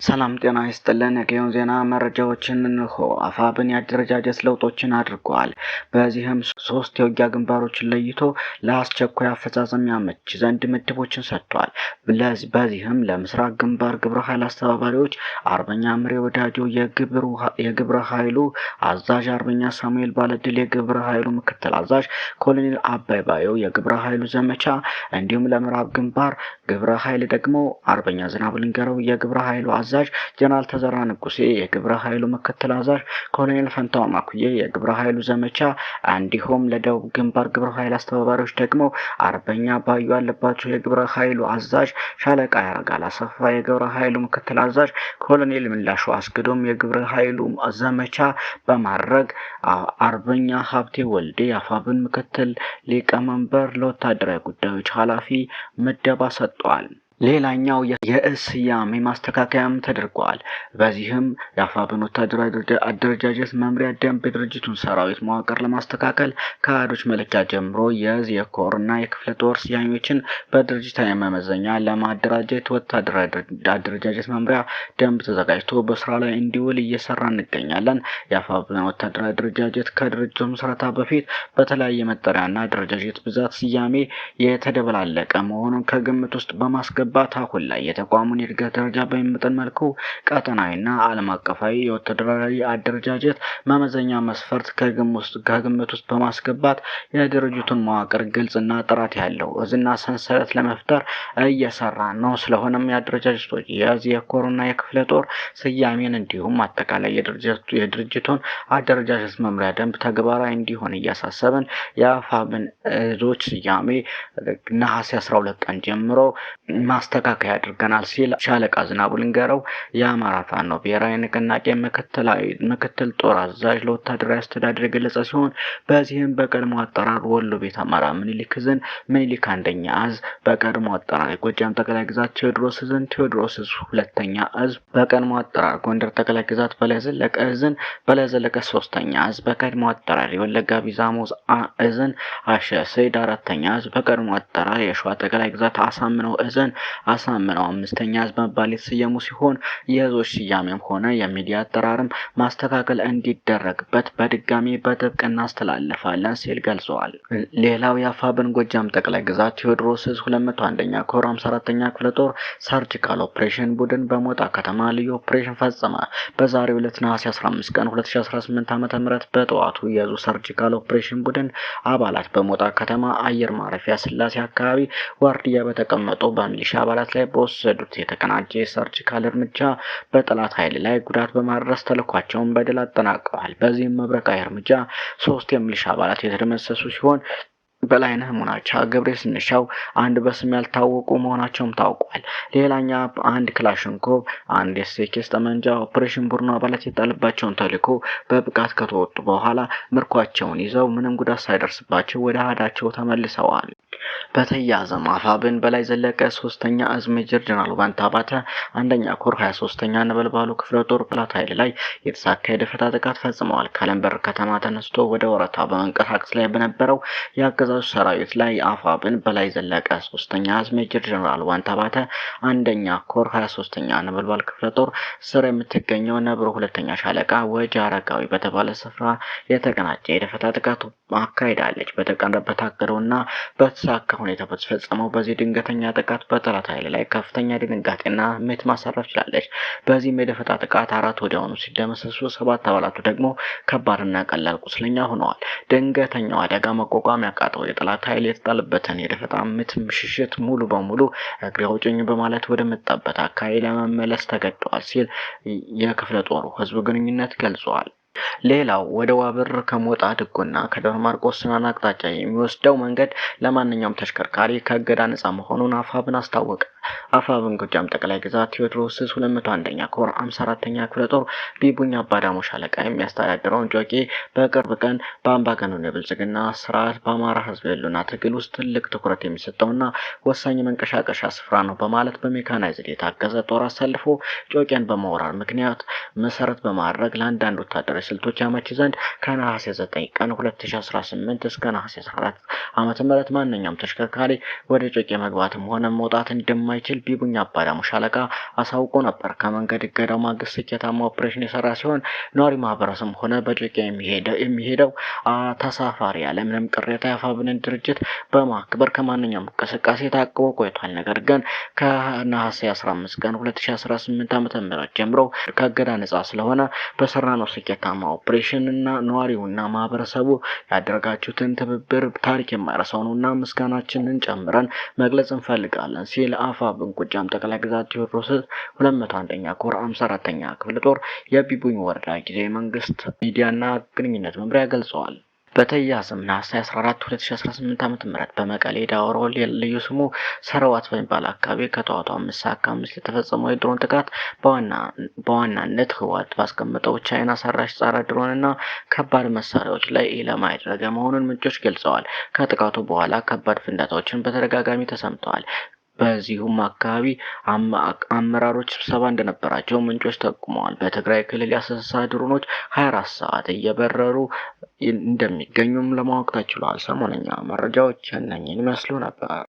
ሰላም ጤና ይስጥልን። የጊዮን ዜና መረጃዎችን እንሆ። አፋብን የአደረጃጀት ለውጦችን አድርጓል። በዚህም ሶስት የውጊያ ግንባሮችን ለይቶ ለአስቸኳይ አፈጻጸም ያመች ዘንድ ምድቦችን ሰጥቷል። በዚህም ለምስራቅ ግንባር ግብረ ኃይል አስተባባሪዎች አርበኛ ምሬ ወዳጆ የግብረ ኃይሉ አዛዥ፣ አርበኛ ሳሙኤል ባለድል የግብረ ኃይሉ ምክትል አዛዥ፣ ኮሎኔል አባይ ባዮ የግብረ ኃይሉ ዘመቻ እንዲሁም ለምዕራብ ግንባር ግብረ ኃይል ደግሞ አርበኛ ዝናቡ ልንገረው የግብረ ኃይሉ አዛዥ፣ ጀነራል ተዘራ ንጉሴ የግብረ ኃይሉ ምክትል አዛዥ፣ ኮሎኔል ፈንታው ማኩዬ የግብረ ኃይሉ ዘመቻ እንዲሁም ለደቡብ ግንባር ግብረ ኃይል አስተባባሪዎች ደግሞ አርበኛ ባዩ አለባቸው የግብረ ኃይሉ አዛዥ፣ ሻለቃ ያረጋል አሰፋ የግብረ ኃይሉ ምክትል አዛዥ፣ ኮሎኔል ምላሹ አስገዶም የግብረ ኃይሉ ዘመቻ በማድረግ አርበኛ ሀብቴ ወልዴ አፋብን ምክትል ሊቀመንበር ለወታደራዊ ጉዳዮች ኃላፊ ምደባ ሰጥቷል። ሌላኛው የስያሜ ማስተካከያም ተደርጓል። በዚህም የአፋብን ወታደራዊ አደረጃጀት መምሪያ ደንብ የድርጅቱን ሰራዊት መዋቅር ለማስተካከል ከአህዶች መለኪያ ጀምሮ የእዝ የኮር እና የክፍለ ጦር ስያሜዎችን በድርጅታዊ መመዘኛ ለማደራጀት ወታደራዊ አደረጃጀት መምሪያ ደንብ ተዘጋጅቶ በስራ ላይ እንዲውል እየሰራ እንገኛለን። የአፋብን ወታደራዊ አደረጃጀት ከድርጅቱ ምስረታ በፊት በተለያየ መጠሪያና አደረጃጀት ብዛት ስያሜ የተደበላለቀ መሆኑን ከግምት ውስጥ በማስገባት አሁን ላይ የተቋሙን የእድገት ደረጃ በሚመጥን መልኩ ቀጠናዊና ዓለም አቀፋዊ የወታደራዊ አደረጃጀት መመዘኛ መስፈርት ከግምት ውስጥ በማስገባት የድርጅቱን መዋቅር ግልጽና ጥራት ያለው እዝና ሰንሰለት ለመፍጠር እየሰራ ነው። ስለሆነም የአደረጃጀቶች የእዝ የኮርና የክፍለ ጦር ስያሜን እንዲሁም አጠቃላይ የድርጅቱን አደረጃጀት መምሪያ ደንብ ተግባራዊ እንዲሆን እያሳሰብን የአፋብን እዞች ስያሜ ነሐሴ 12 ቀን ጀምሮ ማስተካከያ አድርገናል ሲል ሻለቃ ዝናቡ ልንገረው የአማራ ፋኖ ብሔራዊ ንቅናቄ ምክትል ጦር አዛዥ ለወታደራዊ አስተዳደር የገለጸ ሲሆን በዚህም በቀድሞ አጠራር ወሎ ቤት አማራ ምኒልክ ዕዝን ምኒልክ አንደኛ እዝ፣ በቀድሞ አጠራር የጎጃም ጠቅላይ ግዛት ቴዎድሮስ ዕዝን ቴዎድሮስ ዕዝ ሁለተኛ እዝ፣ በቀድሞ አጠራር ጎንደር ጠቅላይ ግዛት በላይ ዘለቀ ዕዝን በላይ ዘለቀ ሶስተኛ እዝ፣ በቀድሞ አጠራር የወለጋ ቢዛሞዝ ዕዝን አሸ ሰይድ አራተኛ እዝ፣ በቀድሞ አጠራር የሸዋ ጠቅላይ ግዛት አሳምነው ዕዝን አሳምነው አምስተኛ እዝ በመባል የተሰየሙ ሲሆን የእዞች ስያሜም ሆነ የሚዲያ አጠራርም ማስተካከል እንዲደረግበት በድጋሚ በጥብቅ እናስተላልፋለን ሲል ገልጸዋል። ሌላው የአፋብን ጎጃም ጠቅላይ ግዛት ቴዎድሮስ ዕዝ 201ኛ ኮር 54ኛ ክፍለ ጦር ሰርጂካል ኦፕሬሽን ቡድን በሞጣ ከተማ ልዩ ኦፕሬሽን ፈጸመ። በዛሬው ዕለት ነሐሴ 15 ቀን 2018 ዓ.ም በጠዋቱ የእዙ ሰርጂካል ኦፕሬሽን ቡድን አባላት በሞጣ ከተማ አየር ማረፊያ ስላሴ አካባቢ ዋርድያ በተቀመጡ በሚሊሻ አባላት ላይ በወሰዱት የተቀናጀ የሰርጂካል እርምጃ በጠላት ኃይል ላይ ጉዳት በማድረስ ተልዕኳቸውን በድል አጠናቀዋል። በዚህም መብረቃዊ እርምጃ 3 የሚሊሻ አባላት የተደመሰሱ ሲሆን በላይነህ ሙናቻ፣ ገብሬ ስንሻው፣ አንድ በስም ያልታወቁ መሆናቸውም ታውቋል። ሌላኛ አንድ ክላሽንኮቭ፣ አንድ የሴኬስ ጠመንጃ ኦፕሬሽን ቡድኑ አባላት የጣለባቸውን ተልዕኮ በብቃት ከተወጡ በኋላ ምርኳቸውን ይዘው ምንም ጉዳት ሳይደርስባቸው ወደ አህዳቸው ተመልሰዋል። በተያያዘም አፋብን በላይ ዘለቀ 3ኛ እዝ ሜጀር ጀነራል ባንታ ባተ 1ኛ ኮር 23ኛ ነበልባሉ ክፍለ ጦር ጠላት ኃይል ላይ የተሳካ የደፈጣ ጥቃት ፈጽመዋል። ካለምበር ከተማ ተነስቶ ወደ ወረታ በመንቀሳቀስ ላይ በነበረው የአገዛዙ ሰራዊት ላይ አፋብን በላይ ዘለቀ 3ኛ እዝ ሜጀር ጀነራል ባንታ ባተ 1ኛ ኮር 23ኛ ነበልባሉ ክፍለ ጦር ስር የምትገኘው ነብሮ 2ኛ ሻለቃ ወጂ አረጋዊ በተባለ ስፍራ የተቀናጀ የደፈጣ ጥቃት አካሂዳለች። በታቀደውና በተሳካ ሁኔታ በተፈጸመው በዚህ ድንገተኛ ጥቃት በጠላት ኃይል ላይ ከፍተኛ ድንጋጤና ምት ማሳረፍ ችላለች። በዚህም የደፈጣ ጥቃት 4 ወዲያውኑ ሲደመሰሱ 7 አባላቱ ደግሞ ከባድና ቀላል ቁስለኛ ሆነዋል። ድንገተኛው አደጋ መቋቋም ያቃተው የጠላት ኃይል የተጣለበትን የደፈጣ ምት ምሽሽት ሙሉ በሙሉ እግሬ አውጭኝ በማለት ወደ መጣበት አካባቢ ለመመለስ ተገደዋል ሲል የክፍለ ጦሩ ህዝብ ግንኙነት ገልጿል። ሌላው ወደ ዋብር ከሞጣ ድጎና ከደብረ ማርቆስ ስናን አቅጣጫ የሚወስደው መንገድ ለማንኛውም ተሽከርካሪ ከእገዳ ነጻ መሆኑን አፋብን አስታወቀ። አፋብን ጎጃም ጠቅላይ ግዛት ቴዎድሮስ ዕዝ 201ኛ ኮር 54ኛ ክፍለ ጦር ቢቡኛ አባዳሞ ሻለቃ የሚያስተዳድረውን ጆቄ በቅርብ ቀን በአምባገነኑ የብልጽግና ስርዓት በአማራ ህዝብ ህልውና ትግል ውስጥ ትልቅ ትኩረት የሚሰጠውና ወሳኝ መንቀሳቀሻ ስፍራ ነው በማለት በሜካናይዝድ የታገዘ ጦር አሰልፎ ጆቄን በመውረር ምክንያት መሰረት በማድረግ ለአንዳንድ ወታደሮች ወታደራዊ ስልቶች ያመች ዘንድ ከነሐሴ 9 ቀን 2018 እስከ ነሐሴ 14 ዓመተ ምህረት ማንኛውም ተሽከርካሪ ወደ ጮቄ መግባትም ሆነ መውጣት እንደማይችል ቢቡኝ አባዳሙ ሻለቃ አሳውቆ ነበር። ከመንገድ እገዳው ማግስት ስኬታማ ኦፕሬሽን የሰራ ሲሆን ነዋሪ ማህበረሰብ ሆነ በጮቄ የሚሄደው ተሳፋሪ ያለምንም ቅሬታ የአፋብኃኝን ድርጅት በማክበር ከማንኛውም እንቅስቃሴ ታቅቦ ቆይቷል። ነገር ግን ከነሐሴ 15 ቀን 2018 ዓ.ም ጀምሮ ከእገዳ ነጻ ስለሆነ በሰራነው ስኬታማ ኦፕሬሽን እና ነዋሪውና ማህበረሰቡ ያደረጋችሁትን ትብብር ታሪክ የማይረሳው ነውና ምስጋናችንን ጨምረን መግለጽ እንፈልጋለን ሲል አፋብኃኝ ጎጃም ጠቅላይ ግዛት ቴዎድሮስ 201ኛ ኮር 54ኛ ክፍለ ጦር የቢቡኝ ወረዳ ጊዜያዊ መንግስት ሚዲያና ግንኙነት መምሪያ ገልጸዋል። በተያያዘም ነሐሴ 14 2018 ዓ.ም በመቀሌ ዳውሮ ልዩ ስሙ ሰረዋት በሚባል አካባቢ ከጠዋቱ 5:05 የተፈጸመው የድሮን ጥቃት በዋናነት ህወሓት ባስቀመጠው ቻይና ሰራሽ ጸረ ድሮንና ከባድ መሳሪያዎች ላይ ኢላማ ያደረገ መሆኑን ምንጮች ገልጸዋል። ከጥቃቱ በኋላ ከባድ ፍንዳታዎችን በተደጋጋሚ ተሰምተዋል። በዚሁም አካባቢ አመራሮች ስብሰባ እንደነበራቸው ምንጮች ጠቁመዋል። በትግራይ ክልል የአሰሳ ድሮኖች 24 ሰዓት እየበረሩ እንደሚገኙም ለማወቅ ተችሏል። ሰሞነኛ መረጃዎች እነኚህን ይመስሉ ነበር።